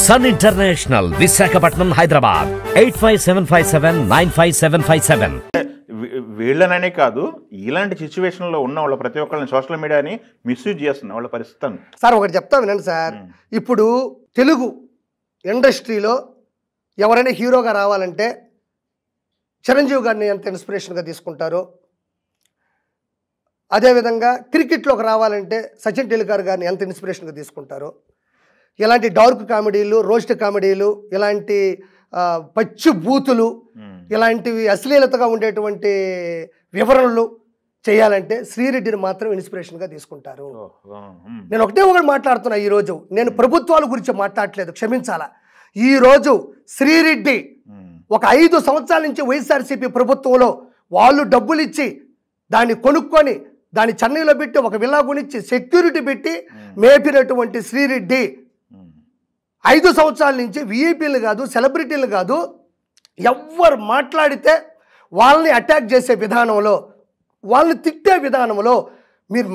Sun International Visakhapatnam Hyderabad 8575795757. వీళ్ళననే కాదు, ఇలాంటి సిచ్యువేషన్లో ఉన్న వాళ్ళ ప్రతి ఒక్కళ్ళని సోషల్ మీడియాని మిస్యూజ్ చేస్తున్న వాళ్ళ పరిస్థితి. సార్ ఒకటి చెప్తా వినండి సార్. ఇప్పుడు తెలుగు ఇండస్ట్రీలో ఎవరైనా హీరోగా రావాలంటే చిరంజీవి గారిని ఎంత ఇన్స్పిరేషన్గా తీసుకుంటారో, అదేవిధంగా క్రికెట్లోకి రావాలంటే సచిన్ టెండూల్కర్ గారిని ఎంత ఇన్స్పిరేషన్గా తీసుకుంటారో, ఇలాంటి డార్క్ కామెడీలు, రోస్ట్ కామెడీలు, ఇలాంటి పచ్చి బూతులు, ఇలాంటివి అశ్లీలతగా ఉండేటువంటి వివరణలు చేయాలంటే శ్రీరెడ్డిని మాత్రం ఇన్స్పిరేషన్గా తీసుకుంటారు. నేను ఒకటి మాట్లాడుతున్నా. ఈరోజు నేను ప్రభుత్వాల గురించి మాట్లాడట్లేదు, క్షమించాలా. ఈరోజు శ్రీరెడ్డి ఒక 5 సంవత్సరాల నుంచి వైఎస్ఆర్సీపీ ప్రభుత్వంలో వాళ్ళు డబ్బులు ఇచ్చి దాన్ని కొనుక్కొని దాన్ని చెన్నైలో పెట్టి ఒక విల్లా కొనిచ్చి సెక్యూరిటీ పెట్టి మేపినటువంటి శ్రీరెడ్డి 5 సంవత్సరాల నుంచి విఐపీలు కాదు, సెలబ్రిటీలు కాదు, ఎవ్వరు మాట్లాడితే వాళ్ళని అటాక్ చేసే విధానంలో, వాళ్ళని తిట్టే విధానంలో మీరు,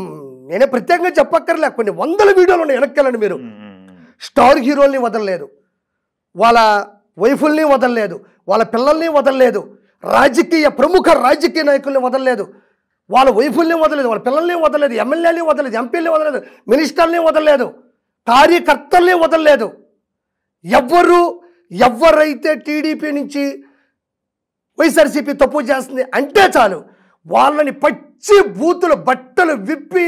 నేనే ప్రత్యేకంగా చెప్పక్కర్లే, కొన్ని వందల వీడియోలు ఉన్నాయి, వెనక్కెళ్ళండి మీరు. స్టార్ హీరోల్ని వదలలేదు, వాళ్ళ వైఫుల్ని వదలలేదు, వాళ్ళ పిల్లల్ని వదలలేదు, ప్రముఖ రాజకీయ నాయకుల్ని వదలలేదు, వాళ్ళ వైఫుల్ని వదలలేదు, వాళ్ళ పిల్లల్ని వదలలేదు, ఎమ్మెల్యేని వదలలేదు, ఎంపీలని వదలలేదు, మినిస్టర్ని వదలలేదు, కార్యకర్తల్ని వదలలేదు. ఎవరైతే టీడీపీ నుంచి వైఎస్ఆర్సీపీ తప్పు చేస్తుంది అంటే చాలు వాళ్ళని పచ్చి బూతులు బట్టలు విప్పి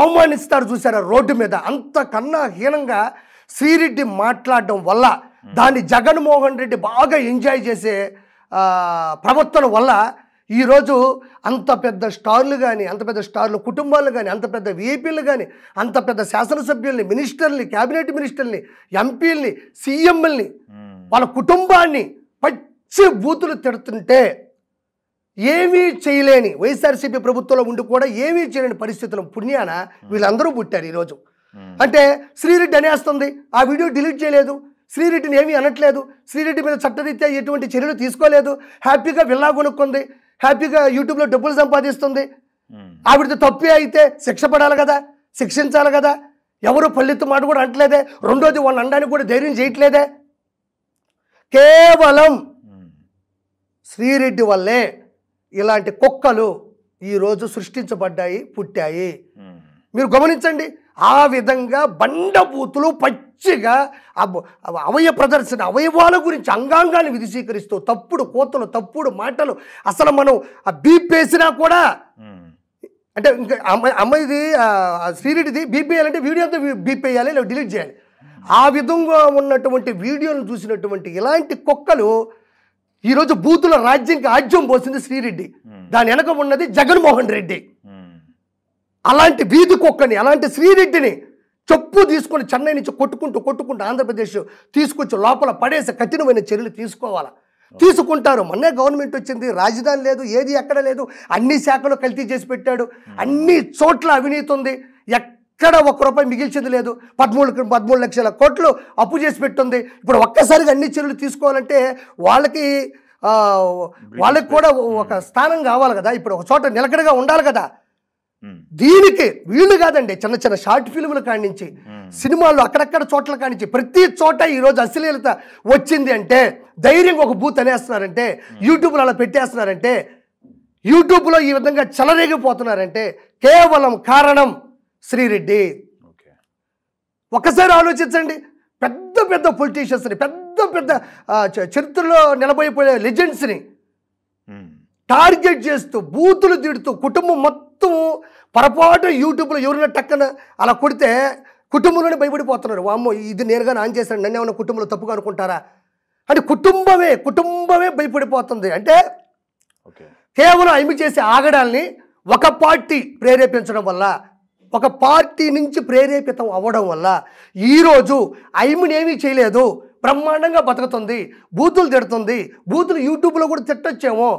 అవమానిస్తారు. చూసారా రోడ్డు మీద? అంతకన్నా హీనంగా శ్రీరెడ్డి మాట్లాడడం వల్ల, దాన్ని జగన్మోహన్ రెడ్డి బాగా ఎంజాయ్ చేసే ప్రవర్తన వల్ల ఈరోజు అంత పెద్ద స్టార్లు కానీ, అంత పెద్ద స్టార్లు కుటుంబాలు కానీ, అంత పెద్ద విఐపీలు కానీ, అంత పెద్ద శాసనసభ్యుల్ని, మినిస్టర్ని, క్యాబినెట్ మినిస్టర్ని, ఎంపీల్ని, సీఎంఎల్ని, వాళ్ళ కుటుంబాన్ని పచ్చి బూతులు తిడుతుంటే ఏమీ చేయలేని వైఎస్ఆర్సీపీ ప్రభుత్వంలో ఉండి కూడా ఏమీ చేయలేని పరిస్థితుల పుణ్యాన వీళ్ళందరూ పుట్టారు ఈరోజు. అంటే శ్రీరెడ్డి అనేస్తుంది, ఆ వీడియో డిలీట్ చేయలేదు, శ్రీరెడ్డిని ఏమీ అనట్లేదు, శ్రీరెడ్డి మీద చట్టరీత్యా ఎటువంటి చర్యలు తీసుకోలేదు, హ్యాపీగా విల్లా కొనుక్కుంది, హ్యాపీగా యూట్యూబ్లో డబ్బులు సంపాదిస్తుంది. ఆవిడతో తప్పే అయితే శిక్ష పడాలి కదా, శిక్షించాలి కదా, ఎవరు పల్లెత్తు మాట కూడా అంటలేదే. రెండోది వాళ్ళని అనడానికి కూడా ధైర్యం చేయట్లేదే. కేవలం శ్రీరెడ్డి వల్లే ఇలాంటి కుక్కలు ఈరోజు సృష్టించబడ్డాయి, పుట్టాయి. మీరు గమనించండి. ఆ విధంగా బండబూతులు పచ్చిగా అవయవ ప్రదర్శన, అవయవాల గురించి అంగాంగాన్ని విధిశీకరిస్తూ తప్పుడు కోతలు, తప్పుడు మాటలు, అసలు మనం ఆ బీప్ వేసినా కూడా, అంటే ఇంకా అమ్మాయిది శ్రీరెడ్డిది బీప్ వేయాలంటే వీడియో అంతా బీప్ వేయాలి, లేదా డిలీట్ చేయాలి. ఆ విధంగా ఉన్నటువంటి వీడియోను చూసినటువంటి ఇలాంటి కుక్కలు ఈరోజు బూతుల రాజ్యంకి ఆజ్యం పోసింది శ్రీరెడ్డి. దాని వెనక ఉన్నది జగన్మోహన్ రెడ్డి. అలాంటి వీధి కుక్కని, అలాంటి శ్రీరెడ్డిని చెప్పు తీసుకొని చెన్నై నుంచి కొట్టుకుంటూ ఆంధ్రప్రదేశ్ తీసుకొచ్చి లోపల పడేసి కఠినమైన చర్యలు తీసుకోవాలా, తీసుకుంటారు. మొన్నే గవర్నమెంట్ వచ్చింది, రాజధాని లేదు, ఏది ఎక్కడ లేదు, అన్ని శాఖలు కల్తీ చేసి పెట్టాడు, అన్ని చోట్ల అవినీతి ఉంది, ఎక్కడ ₹1 మిగిల్చింది లేదు, 13 లక్షల కోట్లు అప్పు చేసి పెట్టింది. ఇప్పుడు ఒక్కసారిగా అన్ని చర్యలు తీసుకోవాలంటే వాళ్ళకి కూడా ఒక స్థానం కావాలి కదా, ఇప్పుడు ఒక చోట నిలకడగా ఉండాలి కదా. దీనికి వీళ్ళు కాదండి, చిన్న చిన్న షార్ట్ ఫిల్ముల కానించి, సినిమాలు అక్కడక్కడ చోట్ల కానించి ప్రతి చోట ఈరోజు అశ్లీలత వచ్చింది అంటే, ధైర్యంగా ఒక బూత్ అనేస్తున్నారంటే, యూట్యూబ్లో అలా పెట్టేస్తున్నారంటే, యూట్యూబ్లో ఈ విధంగా చెలరేగిపోతున్నారంటే కేవలం కారణం శ్రీరెడ్డి. ఒకసారి ఆలోచించండి. పెద్ద పెద్ద పొలిటీషియన్స్ని, పెద్ద పెద్ద చరిత్రలో నిలబడిపోయే లెజెండ్స్ని టార్గెట్ చేస్తూ బూతులు తిడుతూ కుటుంబం మొత్తం పొరపాటు యూట్యూబ్లో ఎవరైనా టక్కన అలా కొడితే కుటుంబంలోనే భయపడిపోతున్నారు. వామ్మో, ఇది నేరుగా ఆన్ చేశాను, నన్ను ఏమన్నా కుటుంబంలో తప్పుగా అనుకుంటారా అంటే కుటుంబమే భయపడిపోతుంది. అంటే కేవలం ఆమె చేసే ఆగడాల్ని ఒక పార్టీ ప్రేరేపించడం వల్ల, ఒక పార్టీ నుంచి ప్రేరేపితం అవ్వడం వల్ల ఈరోజు ఆమెను ఏమీ చేయలేదు, బ్రహ్మాండంగా బతుకుతుంది, బూతులు తిడుతుంది. బూతులు యూట్యూబ్లో కూడా తిట్టొచ్చేమో,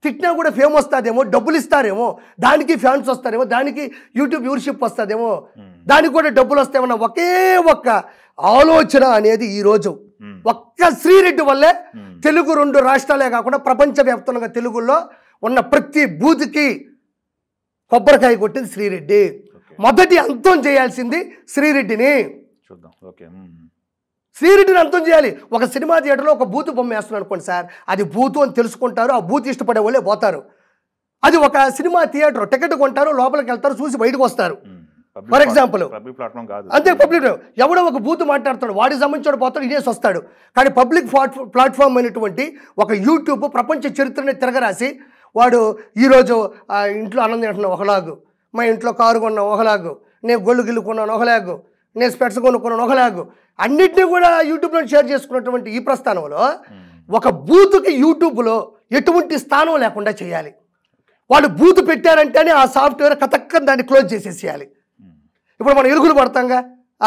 తిట్టినా కూడా ఫేమ్ వస్తుందేమో, డబ్బులు ఇస్తారేమో, దానికి ఫ్యాన్స్ వస్తారేమో, దానికి యూట్యూబ్ వ్యూవర్షిప్ వస్తుందేమో, దానికి కూడా డబ్బులు వస్తాయేమో, ఒకే ఒక్క ఆలోచన అనేది ఈరోజు ఒక్క శ్రీరెడ్డి వల్లే తెలుగు 2 రాష్ట్రాలే కాకుండా ప్రపంచవ్యాప్తంగా తెలుగులో ఉన్న ప్రతి బూత్కి కొబ్బరికాయ కొట్టింది శ్రీరెడ్డి. మొదటి అంతం చేయాల్సింది శ్రీరెడ్డిని. చూద్దాం. ఓకే. శ్రీరెడ్డిని అంతం చేయాలి. ఒక సినిమా థియేటర్లో ఒక బూతు బొమ్మ వేస్తున్నాను అనుకోండి సార్, అది బూతు అని తెలుసుకుంటారు, ఆ బూత్ ఇష్టపడే వాళ్ళే పోతారు. అది ఒక సినిమా థియేటర్, టికెట్ కొంటారు, లోపలికి వెళ్తారు, చూసి బయటకు వస్తారు. ఫర్ ఎగ్జాంపుల్ అంతే, పబ్లిక్ ఎవడో ఒక బూత్ మాట్లాడుతాడు, వాడికి సంబంధించిన పోతాడు, ఇదేసి వస్తాడు. కానీ పబ్లిక్ ప్లాట్ఫామ్ అయినటువంటి ఒక యూట్యూబ్ ప్రపంచ చరిత్రని తిరగరాసి వాడు ఈరోజు ఇంట్లో అన్నం తింటున్నాం ఒకలాగు, మా ఇంట్లో కారు కొన్నాం ఒకలాగు, నేను గొళ్ళు గిల్లు కొన్నాను ఒకలాగు, నేను స్పెట్స్ కొనుక్కున్నాను ఒకలాగు, అన్నింటినీ కూడా యూట్యూబ్లో షేర్ చేసుకున్నటువంటి ఈ ప్రస్థానంలో ఒక బూత్కి యూట్యూబ్లో ఎటువంటి స్థానం లేకుండా చేయాలి. వాళ్ళు బూత్ పెట్టారంటేనే ఆ సాఫ్ట్వేర్ కతక్కని దాన్ని క్లోజ్ చేసేసేయాలి. ఇప్పుడు మనం ఎలుగులు పడతాంగా,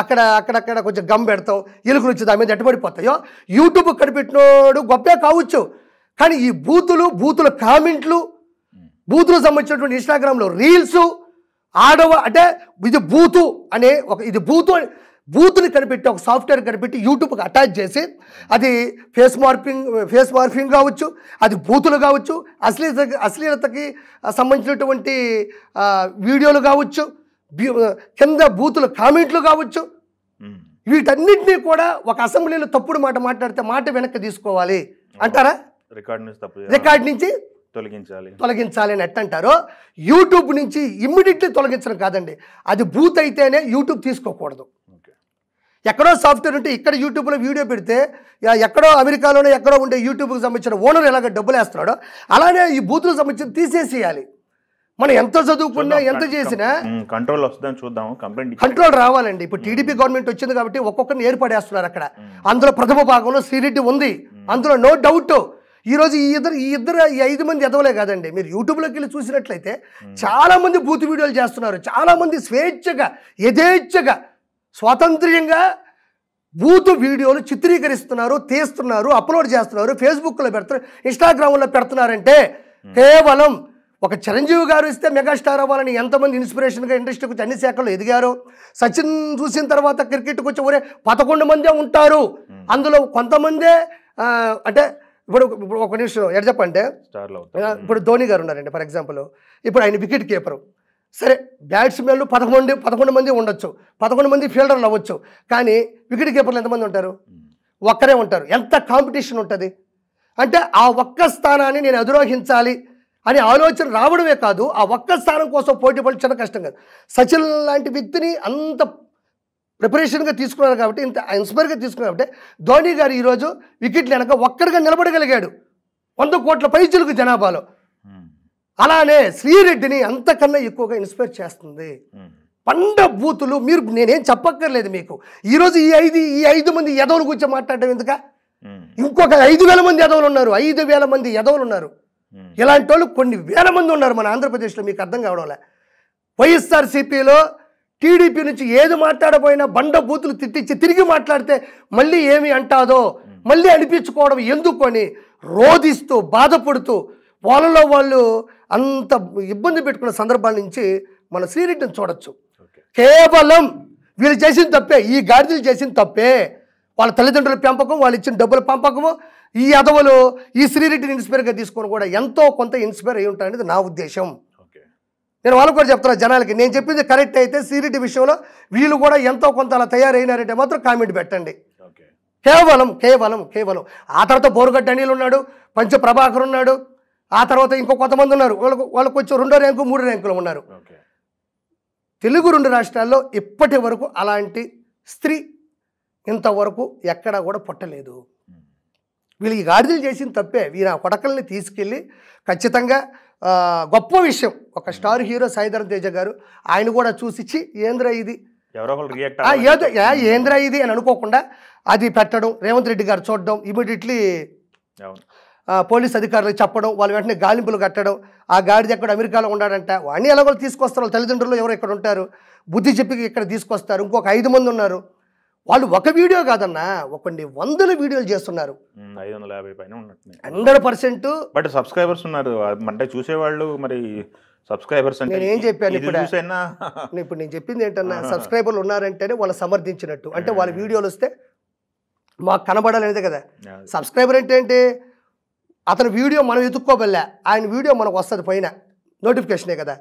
అక్కడక్కడ కొంచెం గమ్ పెడతాం, ఎలుగులు వచ్చి దాని మీద ఎట్టబడిపోతాయో. యూట్యూబ్ కనిపెట్టినోడు గొప్పే కావచ్చు, కానీ ఈ బూతుల కామెంట్లు, బూతులకు సంబంధించినటువంటి ఇన్స్టాగ్రామ్లో రీల్స్ అంటే ఇది బూతు అనే ఇది బూతుని కనిపెట్టి ఒక సాఫ్ట్వేర్ కనిపెట్టి యూట్యూబ్కి అటాచ్ చేసి అది ఫేస్ మార్ఫింగ్ కావచ్చు, అది బూతులు కావచ్చు, అశ్లీలతకి సంబంధించినటువంటి వీడియోలు కావచ్చు, కింద బూతుల కామెంట్లు కావచ్చు, వీటన్నిటినీ కూడా ఒక అసెంబ్లీలో తప్పుడు మాట మాట్లాడితే మాట వెనక్కి తీసుకోవాలి అంటారా? రికార్డ్ నుంచి తొలగించాలి అని ఎట్టంటారో, యూట్యూబ్ నుంచి ఇమ్మీడియట్లీ తొలగించడం కాదండి, అది బూత్ అయితేనే యూట్యూబ్ తీసుకోకూడదు. ఎక్కడో సాఫ్ట్వేర్ ఉంటే ఇక్కడ యూట్యూబ్లో వీడియో పెడితే ఎక్కడో అమెరికాలోనే ఎక్కడో ఉండే యూట్యూబ్కి సంబంధించిన ఓనర్ ఎలాగ డబ్బులు వేస్తున్నాడో అలానే ఈ బూతులకు సంబంధించి తీసేసేయాలి. మనం ఎంత చదువుకున్నా ఎంత చేసినా కంట్రోల్ రావాలండి. ఇప్పుడు టీడీపీ గవర్నమెంట్ వచ్చింది కాబట్టి ఒక్కొక్కరిని ఏర్పడేస్తున్నారు అక్కడ. అందులో ప్రథమ భాగంలో శ్రీరెడ్డి ఉంది, అందులో నో డౌట్. ఈరోజు ఈ 5 మంది ఎదవలే కాదండి, మీరు యూట్యూబ్లోకి వెళ్ళి చూసినట్లయితే చాలామంది బూత్ వీడియోలు చేస్తున్నారు, చాలామంది స్వేచ్ఛగా యథేచ్ఛగా స్వాతంత్ర్యంగా బూత్ వీడియోలు చిత్రీకరిస్తున్నారు, తీస్తున్నారు, అప్లోడ్ చేస్తున్నారు, ఫేస్బుక్లో పెడుతున్నారు, ఇన్స్టాగ్రామ్లో పెడుతున్నారంటే కేవలం ఒక చిరంజీవి గారు ఇస్తే మెగాస్టార్ అవ్వాలని ఎంతమంది ఇన్స్పిరేషన్గా ఇండస్ట్రీకి వచ్చి అన్ని శాఖల్లో ఎదిగారు. సచిన్ చూసిన తర్వాత క్రికెట్కి వచ్చి 11 మందే ఉంటారు, అందులో కొంతమందే అంటే ఇప్పుడు ఒక నిమిషం ఎడ చెప్పంటే ఇప్పుడు ధోని గారు ఉన్నారండి ఫర్ ఎగ్జాంపుల్, ఇప్పుడు ఆయన వికెట్ కీపరు. సరే బ్యాట్స్మెన్లు 11 మంది ఉండొచ్చు, 11 మంది ఫీల్డర్లు అవ్వచ్చు, కానీ వికెట్ కీపర్లు ఎంతమంది ఉంటారు? ఒక్కరే ఉంటారు. ఎంత కాంపిటీషన్ ఉంటుంది అంటే ఆ ఒక్క స్థానాన్ని నేను అధిరోహించాలి అని ఆలోచన రావడమే కాదు, ఆ ఒక్క స్థానం కోసం పోటీ పడి చాలా కష్టం కాదు. సచిన్ లాంటి వ్యక్తిని అంత ప్రిపరేషన్గా తీసుకున్నారు కాబట్టి, ఇంత ఇన్స్పైర్గా తీసుకున్నారు కాబట్టి ధోని గారు ఈరోజు వికెట్లు వెనక ఒక్కడిగా నిలబడగలిగాడు 100 కోట్ల పైచులకు జనాభాలో. అలానే శ్రీరెడ్డిని అంతకన్నా ఎక్కువగా ఇన్స్పైర్ చేస్తుంది పండ బూతులు. మీరు నేనేం చెప్పక్కర్లేదు మీకు. ఈరోజు ఈ 5 మంది ఎదవల గురించి మాట్లాడడం ఎందుక? ఇంకొక 5,000 మంది ఎదవలు ఉన్నారు, 5,000 మంది ఎదవలు ఉన్నారు. ఇలాంటి వాళ్ళు కొన్ని వేల మంది ఉన్నారు మన ఆంధ్రప్రదేశ్లో, మీకు అర్థం కావడంలే. వైఎస్ఆర్సీపీలో టీడీపీ నుంచి ఏది మాట్లాడబోయినా బండ బూతులు తిట్టించి తిరిగి మాట్లాడితే మళ్ళీ ఏమి అంటాదో మళ్ళీ అనిపించుకోవడం ఎందుకొని రోధిస్తూ బాధపడుతూ వాళ్ళలో వాళ్ళు అంత ఇబ్బంది పెట్టుకున్న సందర్భాల నుంచి మన శ్రీరెడ్డిని చూడొచ్చు. కేవలం వీళ్ళు చేసిన తప్పే, ఈ గాడిదలు చేసిన తప్పే, వాళ్ళ తల్లిదండ్రుల పెంపకం, వాళ్ళు ఇచ్చిన డబ్బుల పెంపకము, ఈ అదవులు ఈ శ్రీరెడ్డిని ఇన్స్పైర్గా తీసుకొని కూడా ఎంతో కొంత ఇన్స్పైర్ అయి ఉంటారనేది నా ఉద్దేశం. నేను వాళ్ళకు కూడా చెప్తున్నా జనాలకి, నేను చెప్పింది కరెక్ట్ అయితే శ్రీరెడ్డి విషయంలో వీళ్ళు కూడా ఎంతో కొంత అలా తయారైనారంటే మాత్రం కామెంట్ పెట్టండి. కేవలం ఆ తర్వాత బోరుగడ్డ అనిల్ ఉన్నాడు, పంచ ప్రభాకర్ ఉన్నాడు, ఆ తర్వాత ఇంకో కొంతమంది ఉన్నారు, వాళ్ళకు వచ్చి 2వ ర్యాంకు 3వ ర్యాంకులో ఉన్నారు. తెలుగు 2 రాష్ట్రాల్లో ఇప్పటి వరకు అలాంటి స్త్రీ ఇంతవరకు ఎక్కడా కూడా పుట్టలేదు. వీళ్ళు ఈ గాడిదలు చేసిన తప్పే. వీరు ఆ కొడకల్ని తీసుకెళ్ళి ఖచ్చితంగా గొప్ప విషయం. ఒక స్టార్ హీరో సాయిధరం తేజ గారు ఆయన కూడా చూసిచ్చి ఏంద్రా ఇది ఏంద్రా ఇది అని అనుకోకుండా అది పెట్టడం, రేవంత్ రెడ్డి గారు చూడడం, ఇమీడియట్లీ పోలీస్ అధికారులకు చెప్పడం, వాళ్ళు వెంటనే గాలింపులు కట్టడం, ఆ గాడిద ఎక్కడ అమెరికాలో ఉన్నాడంట, వాడిని ఎలాగో తీసుకొస్తారు, తల్లిదండ్రులు ఎవరు ఇక్కడ ఉంటారు, బుద్ధి చెప్పి ఇక్కడ తీసుకొస్తారు. ఇంకొక 5 మంది ఉన్నారు, వాళ్ళు ఒక వీడియో కాదన్నా కొన్ని 100 వీడియోలు చేస్తున్నారు. 550 పైన 100%. బట్ సబ్స్క్రైబర్స్ ఉన్నారు అంటే చూసేవాళ్ళు. మరి సబ్స్క్రైబర్స్ అంటే నేను ఏం చెప్పాను ఇప్పుడు నేను చెప్పింది ఏంటన్నా, సబ్స్క్రైబర్లు ఉన్నారంటేనే వాళ్ళు సమర్థించినట్టు. అంటే వాళ్ళ వీడియోలు వస్తే మాకు కనబడాలనేదే కదా. సబ్స్క్రైబర్ అంటే ఏంటి, అతని వీడియో మనం ఎత్తుక్కోబల్లే, ఆయన వీడియో మనకు వస్తుంది పైన నోటిఫికేషనే కదా.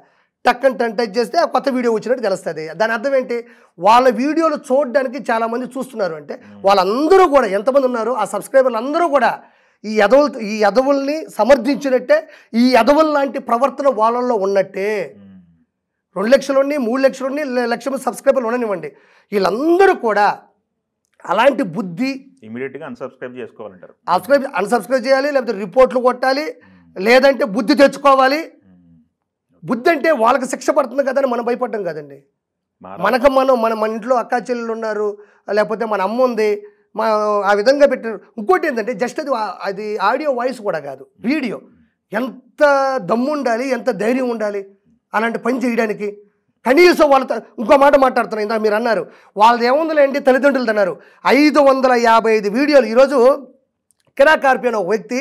టక్కని టచ్ చేస్తే ఆ కొత్త వీడియో వచ్చినట్టు తెలుస్తుంది. దాని అర్థం ఏంటి? వాళ్ళ వీడియోలు చూడడానికి చాలామంది చూస్తున్నారు అంటే వాళ్ళందరూ కూడా ఎంతమంది ఉన్నారు ఆ సబ్స్క్రైబర్లు అందరూ కూడా ఈ ఎదవుల్ని సమర్థించినట్టే, ఈ ఎదవుల లాంటి ప్రవర్తన వాళ్ళల్లో ఉన్నట్టే. 2 లక్షలు ఉన్నాయి, 3 లక్షలు ఉన్నాయి, 1 లక్ష మంది సబ్స్క్రైబర్లు ఉండనివ్వండి, వీళ్ళందరూ కూడా అలాంటి బుద్ధి ఇమీడియట్గా అన్సబ్స్క్రైబ్ చేసుకోవాలంటారు. అన్సబ్స్క్రైబ్ చేయాలి, లేకపోతే రిపోర్ట్లు కొట్టాలి, లేదంటే బుద్ధి తెచ్చుకోవాలి. బుద్ధి అంటే వాళ్ళకి శిక్ష పడుతుంది కదా అని మనం భయపడ్డాం కదండి. మన ఇంట్లో అక్కా చెల్లెలు ఉన్నారు, లేకపోతే మన అమ్మ ఉంది, ఆ విధంగా పెట్టారు. ఇంకోటి ఏంటంటే జస్ట్ అది ఆడియో వాయిస్ కూడా కాదు, వీడియో. ఎంత దమ్ము ఉండాలి, ఎంత ధైర్యం ఉండాలి అలాంటి పని చేయడానికి. కనీసం వాళ్ళతో ఇంకో మాట మాట్లాడుతున్నాను, ఇందా మీరు అన్నారు వాళ్ళది ఏముందిలేండి తల్లిదండ్రులు అన్నారు. 555 వీడియోలు. ఈరోజు కిరాకార్పి అనే ఒక వ్యక్తి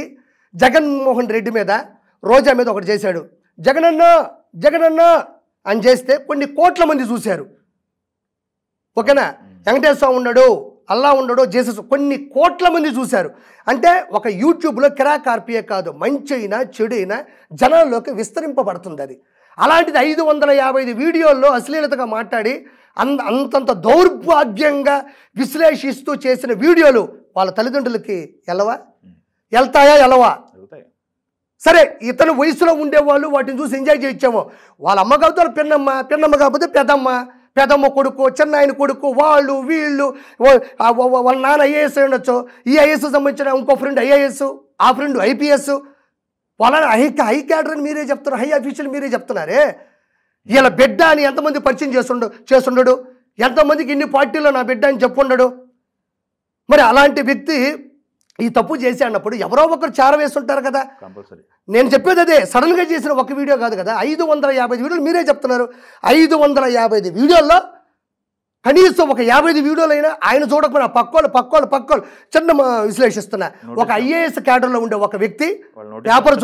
జగన్మోహన్ రెడ్డి మీద, రోజా మీద ఒకటి చేశాడు. జగనన్న జగనన్న అని చేస్తే కొన్ని కోట్ల మంది చూశారు. ఓకేనా? వెంకటేశ్వర స్వామి ఉన్నాడు, అల్లా ఉండడు, జీసస్, కొన్ని కోట్ల మంది చూశారు. అంటే ఒక యూట్యూబ్లో కిరాకార్పియే కాదు, మంచి అయినా చెడు అయినా జనాల్లోకి విస్తరింపబడుతుంది అది. అలాంటిది 555 వీడియోల్లో అశ్లీలతగా మాట్లాడి అంతంత దౌర్భాగ్యంగా విశ్లేషిస్తూ చేసిన వీడియోలు వాళ్ళ తల్లిదండ్రులకి వెళ్తాయా ఎలవా? సరే, ఇతను వయసులో ఉండేవాళ్ళు వాటిని చూసి ఎంజాయ్ చేయొచ్చామో. వాళ్ళ అమ్మ కావుతారు పిన్నమ్మ కాకపోతే పెదమ్మ కొడుకు, చిన్నాయన కొడుకు, వాళ్ళు వీళ్ళు, వాళ్ళ నాన్న ఐఏఎస్ ఉండొచ్చు, ఈ ఐఏఎస్ సంబంధించిన ఇంకో ఫ్రెండ్ ఐఏఎస్, ఆ ఫ్రెండ్ ఐపీఎస్. వాళ్ళ హై క్యాడర్ అని మీరే చెప్తున్నారు, హై అఫీషియల్ మీరే చెప్తున్నారే. వీళ్ళ బిడ్డ అని ఎంతమంది పరిచయం చేస్తుండడు, ఎంతమందికి ఇన్ని పార్టీలో నా బిడ్డ అని చెప్పుండడు. మరి అలాంటి వ్యక్తి ఈ తప్పు చేసి అన్నప్పుడు ఎవరో ఒకరు చేరవేస్తుంటారు కదా. నేను చెప్పేది అదే, సడన్గా చేసిన ఒక వీడియో కాదు కదా. 555 వీడియోలు మీరే చెప్తున్నారు. 555 వీడియోల్లో కనీసం ఒక 50 వీడియోలు అయినా ఆయన చూడకపోయినా పక్కోళ్ళు చిన్న విశ్లేషిస్తున్నా. ఒక ఐఏఎస్ క్యాడర్లో ఉండే ఒక వ్యక్తి పేపర్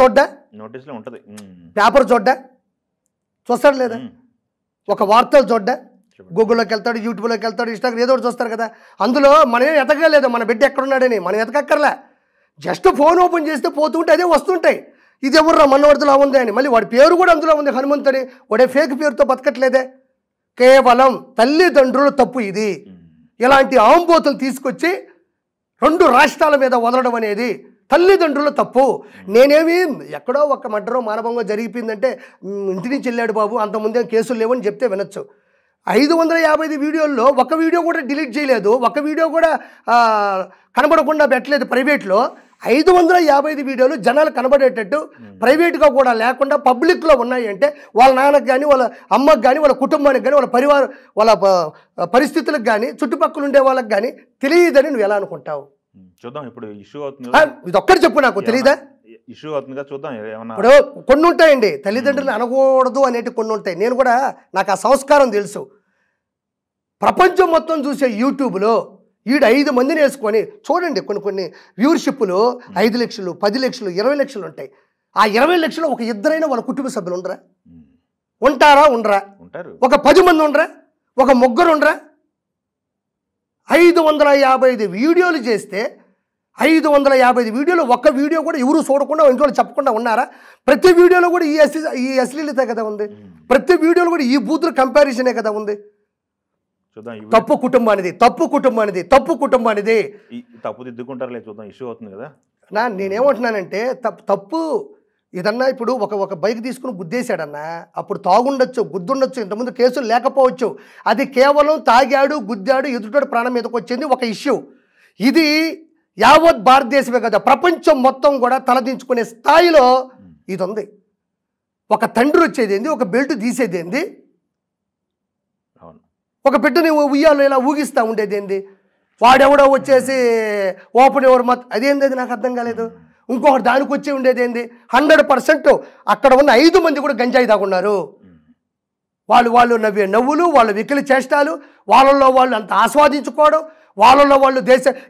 చూడ్డా చూస్తాడు లేదా, ఒక వార్తలు చూడ్డా, గూగుల్లోకి వెళ్తాడు, యూట్యూబ్లోకి వెళ్తాడు, ఇన్స్టాగ్రామ్ ఏదో ఒకటి చూస్తారు కదా. అందులో మనమే ఎతకలేదు మన బిడ్డ ఎక్కడున్నాడని, మనం ఎతకక్కర్లే. జస్ట్ ఫోన్ ఓపెన్ చేస్తే పోతుంటే అదే వస్తుంటాయి. ఇది ఎవర్రా మన్నవర్తులా ఉంది అని. మళ్ళీ వాడి పేరు కూడా అందులో ఉంది, హనుమంతుని. వాడే ఫేక్ పేరుతో బతకట్లేదే. కేవలం తల్లిదండ్రుల తప్పు ఇది. ఇలాంటి ఆంబోతులు తీసుకొచ్చి 2 రాష్ట్రాల మీద వదలడం అనేది తల్లిదండ్రుల తప్పు. నేనేమి ఎక్కడో ఒక మర్డరో మానభంగం జరిగిపోయిందంటే ఇంటి నుంచి వెళ్ళాడు బాబు, అంతకుముందే కేసులు లేవని చెప్తే వినొచ్చు. 555 వీడియోల్లో ఒక వీడియో కూడా డిలీట్ చేయలేదు, ఒక వీడియో కూడా కనబడకుండా పెట్టలేదు ప్రైవేట్లో. 555 వీడియోలు జనాలు కనబడేటట్టు ప్రైవేట్గా కూడా లేకుండా పబ్లిక్లో ఉన్నాయి అంటే వాళ్ళ నాన్నకు కానీ, వాళ్ళ అమ్మకు కానీ, వాళ్ళ కుటుంబానికి కానీ, వాళ్ళ పరిస్థితులకు కానీ, చుట్టుపక్కల ఉండే వాళ్ళకి కానీ తెలియదని నువ్వు ఎలా అనుకుంటావు? చూద్దాం, ఇప్పుడు ఇష్యూ అవుతుంది. ఇది ఒక్కటి చెప్పు, నాకు తెలియదా? ఇష్యూ అవుతుందిగా, చూద్దాం. ఇప్పుడు కొన్ని ఉంటాయండి, తల్లిదండ్రులు అనకూడదు అనేటి కొన్ని ఉంటాయి. నేను కూడా నాకు ఆ సంస్కారం తెలుసు. ప్రపంచం మొత్తం చూసే యూట్యూబ్లో 5 మందిని వేసుకొని చూడండి, కొన్ని వ్యూవర్షిప్లు 5 లక్షలు, 10 లక్షలు, 20 లక్షలు ఉంటాయి. ఆ 20 లక్షలు ఒక ఇద్దరైనా వాళ్ళ కుటుంబ సభ్యులు ఉంటారా? ఉండరా? ఒక 10 మంది ఉండరా? ఒక ముగ్గురు ఉండరా? 555 వీడియోలు చేస్తే 555 వీడియోలు ఒక్క వీడియో కూడా ఎవరు చూడకుండా ఇంట్లో చెప్పకుండా ఉన్నారా? ప్రతి వీడియోలో కూడా ఈ అశ్లీలత కదా ఉంది, ప్రతి వీడియోలో కూడా ఈ బూతుల కంపారిజనే కదా ఉంది. తప్పు కుటుంబానిది. తప్పు దిద్దుకుంటారులే, చూద్దాం. ఇష్యూ అవుతుంది కదా. నేనేమంటున్నానంటే తప్పు ఇదన్నా. ఇప్పుడు ఒక బైక్ తీసుకుని గుద్దేశాడన్నా, అప్పుడు తాగుండొచ్చు, గుద్దుండొచ్చు, ఇంతకుముందు కేసులు లేకపోవచ్చు. అది కేవలం తాగాడు, గుద్దాడు, ఎదుటోడు ప్రాణం మీదకి వచ్చింది ఒక ఇష్యూ. ఇది యావత్ భారతదేశమే కదా, ప్రపంచం మొత్తం కూడా తలదించుకునే స్థాయిలో ఇది ఉంది. ఒక తండ్రి వచ్చేది ఏంది, ఒక బెల్ట్ తీసేది ఏంది, ఒక బిడ్డని ఉయ్యాలో ఇలా ఊగిస్తూ ఉండేది ఏంది, వాడెవడో వచ్చేసి ఓపెన్ ఎవరు అదేంది, అది నాకు అర్థం కాలేదు. ఇంకొకటి దానికి వచ్చి ఉండేది ఏంది, 100% అక్కడ ఉన్న 5 మంది కూడా గంజాయి తాగున్నారు. వాళ్ళు నవ్వే నవ్వులు, వాళ్ళ వికిలి చేష్టాలు, వాళ్ళల్లో వాళ్ళు అంత ఆస్వాదించుకోవడం, వాళ్ళల్లో వాళ్ళు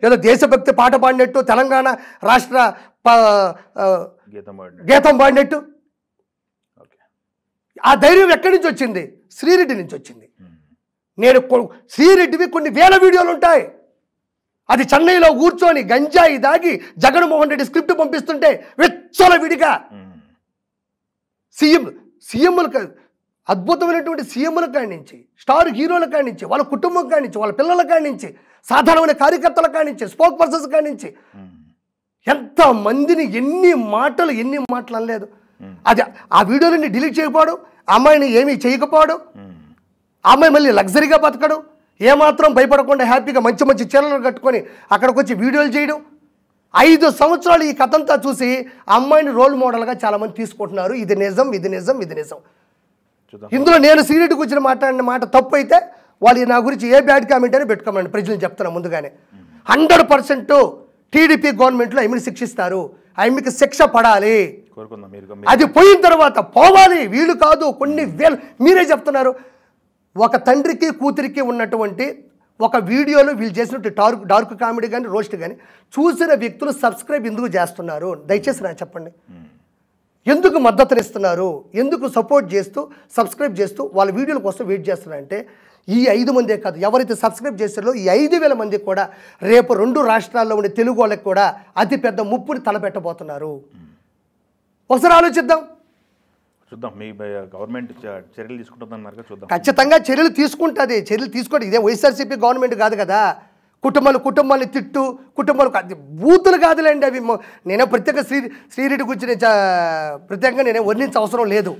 ఏదో దేశభక్తి పాట పాడినట్టు, తెలంగాణ రాష్ట్ర గీతం పాడినట్టు. ఆ ధైర్యం ఎక్కడి నుంచి వచ్చింది? శ్రీరెడ్డి నుంచి వచ్చింది. శ్రీరెడ్డివి కొన్ని వేల వీడియోలు ఉంటాయి. అది చెన్నైలో కూర్చొని గంజాయి దాగి జగన్మోహన్ రెడ్డి స్క్రిప్ట్ పంపిస్తుంటే విచ్చల విడిగా సీఎంలు అద్భుతమైనటువంటి సీఎంల కాడి నుంచి, స్టార్ హీరోల కాడి నుంచి, వాళ్ళ కుటుంబం కాడి నుంచి, వాళ్ళ పిల్లల కాడి నుంచి, సాధారణమైన కార్యకర్తల కాడి నుంచి, స్పోక్ పర్సన్స్ కాడి నుంచి ఎంత మందిని ఎన్ని మాటలు అనలేదు. అది ఆ వీడియోలని డిలీట్ చేయకపోవడం, అమ్మాయిని ఏమీ చేయకపోవడం, అమ్మాయి మళ్ళీ లగ్జరీగా బతకడం, ఏమాత్రం భయపడకుండా హ్యాపీగా మంచి మంచి చీరలు కట్టుకొని అక్కడికి వచ్చి వీడియోలు చేయడం. 5 సంవత్సరాలు ఈ కథంతా చూసి అమ్మాయిని రోల్ మోడల్గా చాలామంది తీసుకుంటున్నారు. ఇది నిజం, ఇది నిజం, ఇది నిజం. ఇందులో నేను సీరియట్కి వచ్చిన మాట్లాడిన మాట తప్పు అయితే వాళ్ళు నా గురించి ఏ బ్యాడ్ కామెంట్ అని పెట్టుకోమని ప్రజలు చెప్తున్నా ముందుగానే. 100% టీడీపీ గవర్నమెంట్లో ఆమెను శిక్షిస్తారు. ఆమెకి శిక్ష పడాలి. అది పోయిన తర్వాత పోవాలి. వీళ్ళు కాదు, కొన్ని వేలు మీరే చెప్తున్నారు. ఒక తండ్రికి కూతురికి ఉన్నటువంటి ఒక వీడియోలో వీళ్ళు చేసినట్టు డార్క్ కామెడీ కానీ రోస్ట్ కానీ చూసిన వ్యక్తులు సబ్స్క్రైబ్ ఎందుకు చేస్తున్నారు? దయచేసి నాకు చెప్పండి. ఎందుకు మద్దతునిస్తున్నారు? ఎందుకు సపోర్ట్ చేస్తూ సబ్స్క్రైబ్ చేస్తూ వాళ్ళ వీడియోల కోసం వెయిట్ చేస్తున్నారంటే ఈ 5 మందే కాదు, ఎవరైతే సబ్స్క్రైబ్ చేస్తారో ఈ 5,000 మంది కూడా రేపు 2 రాష్ట్రాల్లో ఉండే తెలుగు వాళ్ళకి కూడా అతిపెద్ద ముప్పుని తలపెట్టబోతున్నారు. ఒకసారి ఆలోచిద్దాం. చూద్దాం. మీ గవర్నమెంట్ చర్యలు తీసుకుంటుందన్నారు, చూద్దాం. ఖచ్చితంగా చర్యలు తీసుకుంటుంది. చర్యలు తీసుకోండి. ఇదే వైఎస్ఆర్సీపీ గవర్నమెంట్ కాదు కదా. కుటుంబాన్ని తిట్టు, కుటుంబాలు బూతులు కాదులేండి అవి. నేను ప్రత్యేక శ్రీరెడ్డి గురించి ప్రత్యేకంగా నేనే వర్ణించే అవసరం లేదు.